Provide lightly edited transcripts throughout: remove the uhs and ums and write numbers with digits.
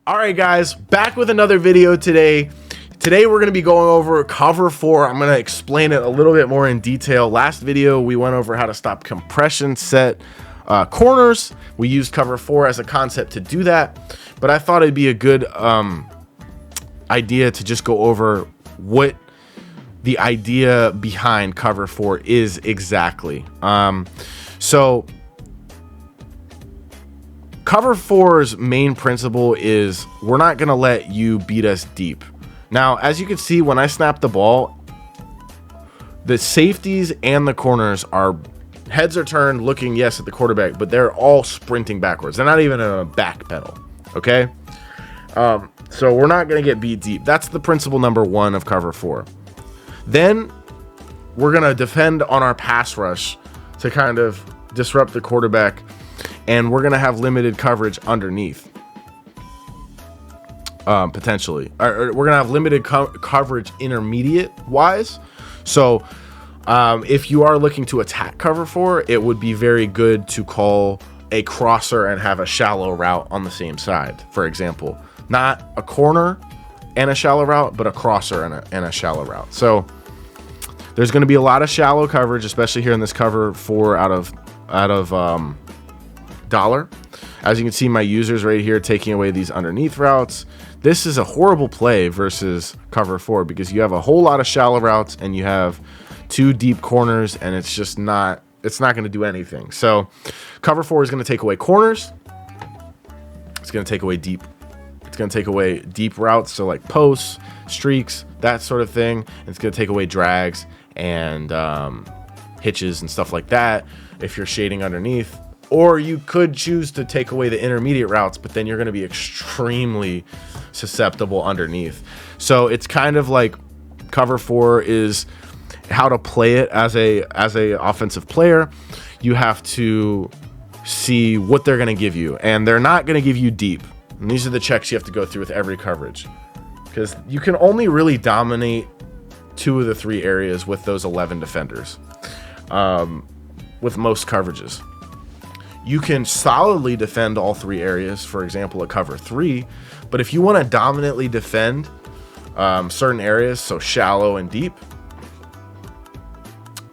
All right, guys, back with another video today. Today we're going to be going over cover 4. I'm going to explain it a little bit more in detail. Last video we went over how to stop compression set corners. We used cover 4 as a concept to do that, but I thought it'd be a good idea to just go over what the idea behind cover 4 is exactly. So cover 4's main principle is we're not going to let you beat us deep. Now, as you can see, when I snap the ball, the safeties and the corners are heads are turned looking, yes, at the quarterback, but they're all sprinting backwards. They're not even in a back pedal. Okay. So we're not going to get beat deep. That's the principle number 1 of cover 4. Then we're going to defend on our pass rush to kind of disrupt the quarterback, and we're going to have limited coverage underneath. Potentially, or we're gonna have limited coverage intermediate wise. So if you are looking to attack cover 4, it would be very good to call a crosser and have a shallow route on the same side. For example, not a corner and a shallow route, but a crosser and a shallow route. So there's going to be a lot of shallow coverage, especially here in this cover 4 out of dollar. As you can see, my users right here taking away these underneath routes. This is a horrible play versus cover 4 because you have a whole lot of shallow routes and you have 2 deep corners, and it's just not going to do anything. So cover 4 is going to take away corners. It's going to take away deep. It's going to take away deep routes, so like posts, streaks, that sort of thing. It's going to take away drags and hitches and stuff like that if you're shading underneath. Or you could choose to take away the intermediate routes, but then you're going to be extremely susceptible underneath. So it's kind of like cover 4 is how to play it as a offensive player. You have to see what they're going to give you, and they're not going to give you deep. And these are the checks you have to go through with every coverage, because you can only really dominate 2 of the 3 areas with those 11 defenders with most coverages. You can solidly defend all 3 areas, for example, a cover 3. But if you want to dominantly defend certain areas, so shallow and deep,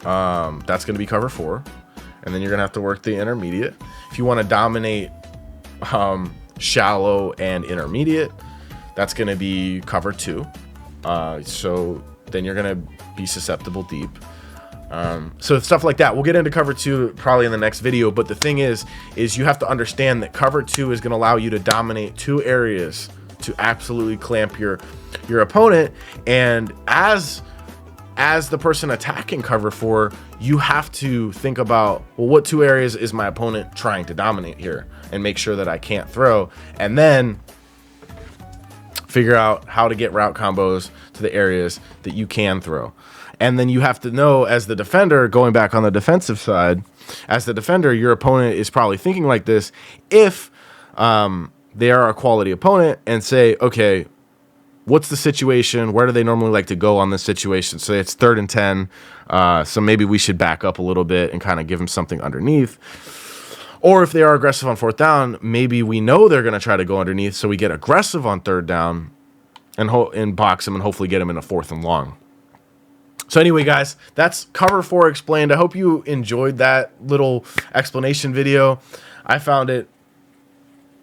that's going to be cover 4. And then you're going to have to work the intermediate. If you want to dominate shallow and intermediate, that's going to be cover 2. So then you're going to be susceptible deep. So stuff like that. We'll get into cover 2 probably in the next video, but the thing is you have to understand that cover 2 is going to allow you to dominate 2 areas to absolutely clamp your opponent. And as the person attacking cover 4, you have to think about, well, what 2 areas is my opponent trying to dominate here, and make sure that I can't throw, and then figure out how to get route combos to the areas that you can throw. And then you have to know, as the defender, going back on the defensive side, as the defender, your opponent is probably thinking like this. If they are a quality opponent, and say, okay, what's the situation? Where do they normally like to go on this situation? So it's 3rd and 10. So maybe we should back up a little bit and kind of give them something underneath. Or if they are aggressive on 4th down, maybe we know they're going to try to go underneath. So we get aggressive on 3rd down and box them and hopefully get them in a 4th and long. So anyway, guys, that's cover 4 explained. I hope you enjoyed that little explanation video. I found it,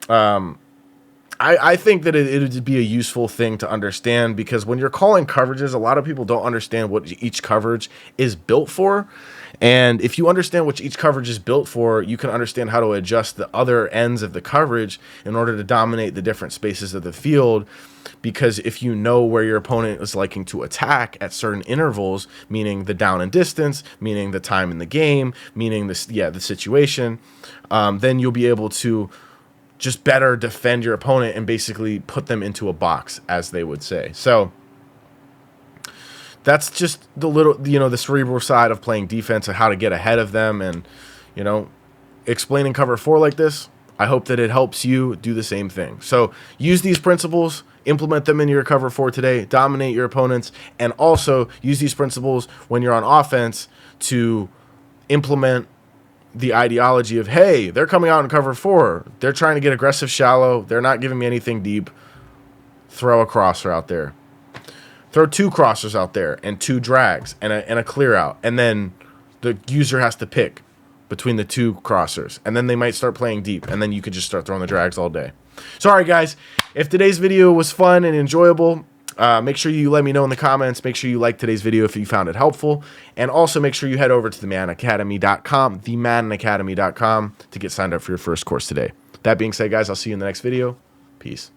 I think that it would be a useful thing to understand, because when you're calling coverages, a lot of people don't understand what each coverage is built for. And if you understand what each coverage is built for, you can understand how to adjust the other ends of the coverage in order to dominate the different spaces of the field. Because if you know where your opponent is liking to attack at certain intervals, meaning the down and distance, meaning the time in the game, meaning the situation, then you'll be able to just better defend your opponent and basically put them into a box, as they would say. So that's just the little, the cerebral side of playing defense and how to get ahead of them. And, explaining cover 4 like this, I hope that it helps you do the same thing. So use these principles, implement them in your cover 4 today, dominate your opponents, and also use these principles when you're on offense to implement the ideology of, hey, they're coming out in cover 4. They're trying to get aggressive shallow. They're not giving me anything deep. Throw a crosser out there. Throw 2 crossers out there and 2 drags and a clear out. And then the user has to pick between the 2 crossers. And then they might start playing deep. And then you could just start throwing the drags all day. So, all right, guys. If today's video was fun and enjoyable, make sure you let me know in the comments. Make sure you like today's video if you found it helpful. And also make sure you head over to themaddenacademy.com, themaddenacademy.com, to get signed up for your first course today. That being said, guys, I'll see you in the next video. Peace.